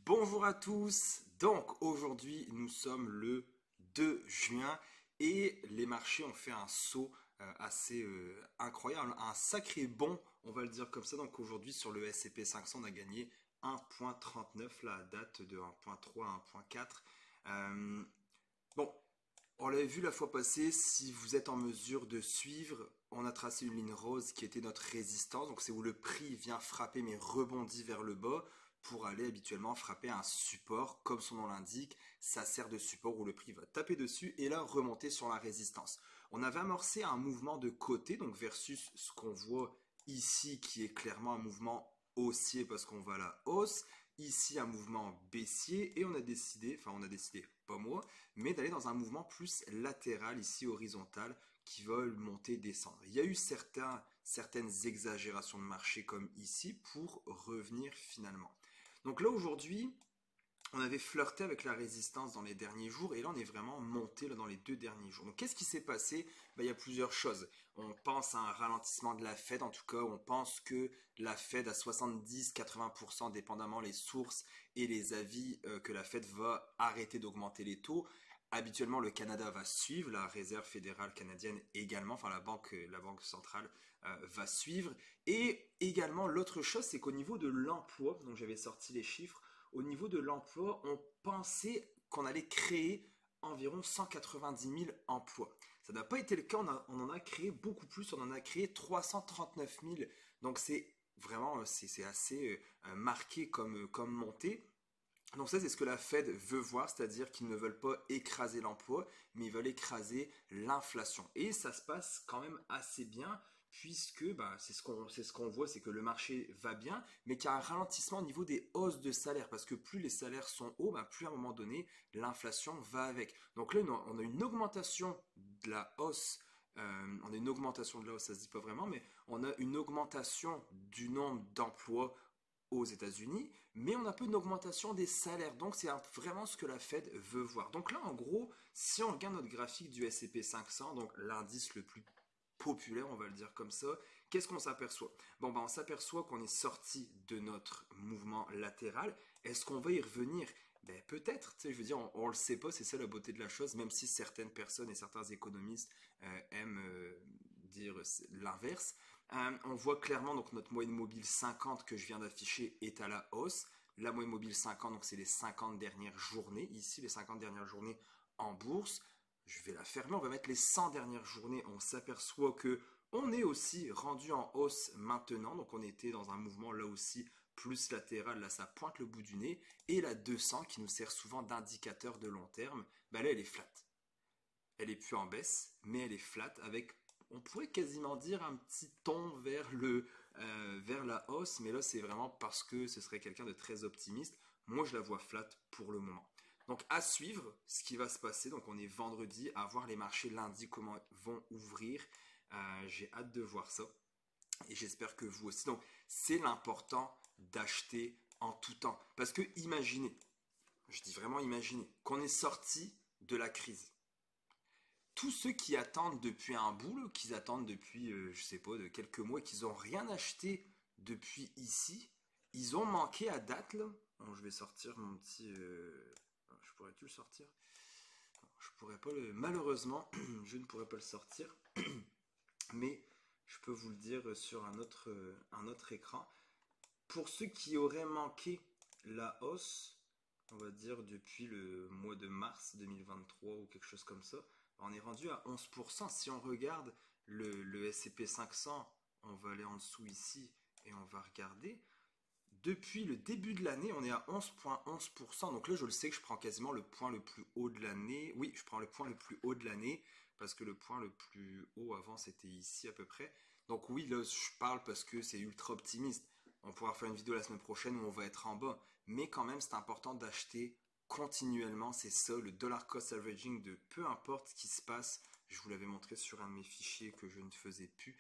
Bonjour à tous. Donc aujourd'hui nous sommes le 2 juin et les marchés ont fait un saut assez incroyable, un sacré bond, on va le dire comme ça. Donc aujourd'hui sur le S&P 500 on a gagné 1,39 là à date de 1,3 à 1,4. Euh, bon, on l'avait vu la fois passée, si vous êtes en mesure de suivre, on a tracé une ligne rose qui était notre résistance, donc c'est où le prix vient frapper mais rebondit vers le bas pour aller habituellement frapper un support, comme son nom l'indique, ça sert de support où le prix va taper dessus et là remonter sur la résistance. On avait amorcé un mouvement de côté, donc versus ce qu'on voit ici qui est clairement un mouvement haussier parce qu'on va à la hausse, ici un mouvement baissier et on a décidé, pas moi, mais d'aller dans un mouvement plus latéral, ici horizontal, qui va monter, descendre. Il y a eu certaines exagérations de marché comme ici pour revenir finalement. Donc là aujourd'hui, on avait flirté avec la résistance dans les derniers jours et là on est vraiment monté là, dans les 2 derniers jours. Donc qu'est-ce qui s'est passé? Il y a plusieurs choses. On pense à un ralentissement de la Fed, en tout cas on pense que la Fed à 70-80%, dépendamment les sources et les avis, que la Fed va arrêter d'augmenter les taux. Habituellement, le Canada va suivre, la Réserve fédérale canadienne également, enfin la banque centrale va suivre. Et également, l'autre chose, c'est qu'au niveau de l'emploi, donc j'avais sorti les chiffres, au niveau de l'emploi, on pensait qu'on allait créer environ 190 000 emplois. Ça n'a pas été le cas, on en a créé beaucoup plus, on en a créé 339 000. Donc c'est vraiment, c'est assez marqué comme montée. Donc ça, c'est ce que la Fed veut voir, c'est-à-dire qu'ils ne veulent pas écraser l'emploi, mais ils veulent écraser l'inflation. Et ça se passe quand même assez bien, puisque c'est ce qu'on voit, c'est que le marché va bien, mais qu'il y a un ralentissement au niveau des hausses de salaire, parce que plus les salaires sont hauts, plus à un moment donné, l'inflation va avec. Donc là, on a une augmentation de la hausse. On a une augmentation de la hausse, ça se dit pas vraiment, mais on a une augmentation du nombre d'emplois aux États-Unis, mais on a un peu une augmentation des salaires. Donc c'est vraiment ce que la Fed veut voir. Donc là, en gros, si on regarde notre graphique du S&P 500, donc l'indice le plus populaire, on va le dire comme ça, qu'est-ce qu'on s'aperçoit? Bon, on s'aperçoit qu'on est sorti de notre mouvement latéral. Est-ce qu'on va y revenir? Peut-être, tu sais, je veux dire, on le sait pas, c'est ça la beauté de la chose, même si certaines personnes et certains économistes aiment dire l'inverse. On voit clairement donc notre moyenne mobile 50 que je viens d'afficher est à la hausse. La moyenne mobile 50, donc c'est les 50 dernières journées. Ici, les 50 dernières journées en bourse. Je vais la fermer, on va mettre les 100 dernières journées. On s'aperçoit que on est aussi rendu en hausse maintenant. Donc on était dans un mouvement là aussi plus latéral. Là, ça pointe le bout du nez. Et la 200 qui nous sert souvent d'indicateur de long terme, là, elle est flat. Elle est plus en baisse, mais elle est flat avec, on pourrait quasiment dire, un petit ton vers la hausse, mais là c'est vraiment parce que ce serait quelqu'un de très optimiste. Moi je la vois flat pour le moment. Donc à suivre ce qui va se passer. Donc on est vendredi, à voir les marchés lundi comment vont ouvrir. J'ai hâte de voir ça et j'espère que vous aussi. Donc c'est l'important d'acheter en tout temps. Parce que imaginez, je dis vraiment imaginez, qu'on est sorti de la crise. Tous ceux qui attendent depuis un bout, là, qu'ils attendent depuis, je sais pas, de quelques mois, et qu'ils ont rien acheté depuis ici, ils ont manqué à date, là. Bon, je vais sortir mon petit... je pourrais-tu le sortir? Non, je pourrais pas le... Malheureusement, je ne pourrais pas le sortir, mais je peux vous le dire sur un autre écran. Pour ceux qui auraient manqué la hausse, on va dire depuis le mois de mars 2023 ou quelque chose comme ça, on est rendu à 11%. Si on regarde le S&P 500, on va aller en dessous ici et on va regarder. Depuis le début de l'année, on est à 11,11%. Donc là, je le sais que je prends quasiment le point le plus haut de l'année. Oui, je prends le point le plus haut de l'année parce que le point le plus haut avant, c'était ici à peu près. Donc oui, là, je parle parce que c'est ultra optimiste. On pourra faire une vidéo la semaine prochaine où on va être en bas. Mais quand même, c'est important d'acheter continuellement. C'est ça, le dollar cost averaging de peu importe ce qui se passe. Je vous l'avais montré sur un de mes fichiers que je ne faisais plus,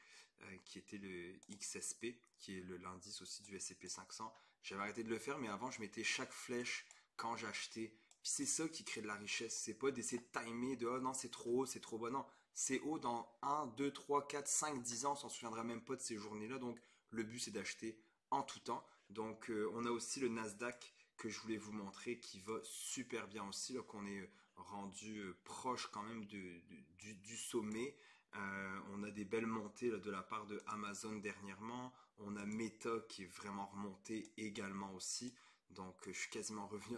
qui était le XSP, qui est l'indice aussi du S&P 500. J'avais arrêté de le faire, mais avant, je mettais chaque flèche quand j'achetais. Puis c'est ça qui crée de la richesse. C'est pas d'essayer de timer de, oh non, c'est trop haut, c'est trop bas. Non, c'est haut dans 1, 2, 3, 4, 5, 10 ans. On s'en souviendra même pas de ces journées-là. Donc, le but, c'est d'acheter en tout temps. Donc, on a aussi le Nasdaq que je voulais vous montrer qui va super bien aussi, là qu'on est rendu proche quand même du sommet. On a des belles montées là, de la part de Amazon dernièrement. On a Meta qui est vraiment remonté également aussi. Donc je suis quasiment revenu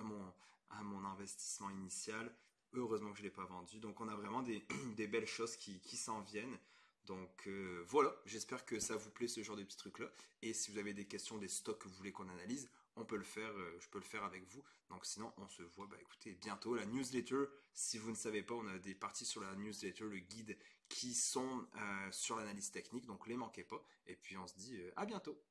à mon investissement initial. Heureusement que je ne l'ai pas vendu. Donc on a vraiment des belles choses qui s'en viennent. Donc voilà, j'espère que ça vous plaît ce genre de petits trucs-là. Et si vous avez des questions, des stocks que vous voulez qu'on analyse, on peut le faire, je peux le faire avec vous. Donc sinon, on se voit, bah écoutez, bientôt. La newsletter, si vous ne savez pas, on a des parties sur la newsletter, le guide, qui sont sur l'analyse technique. Donc les manquez pas. Et puis on se dit à bientôt.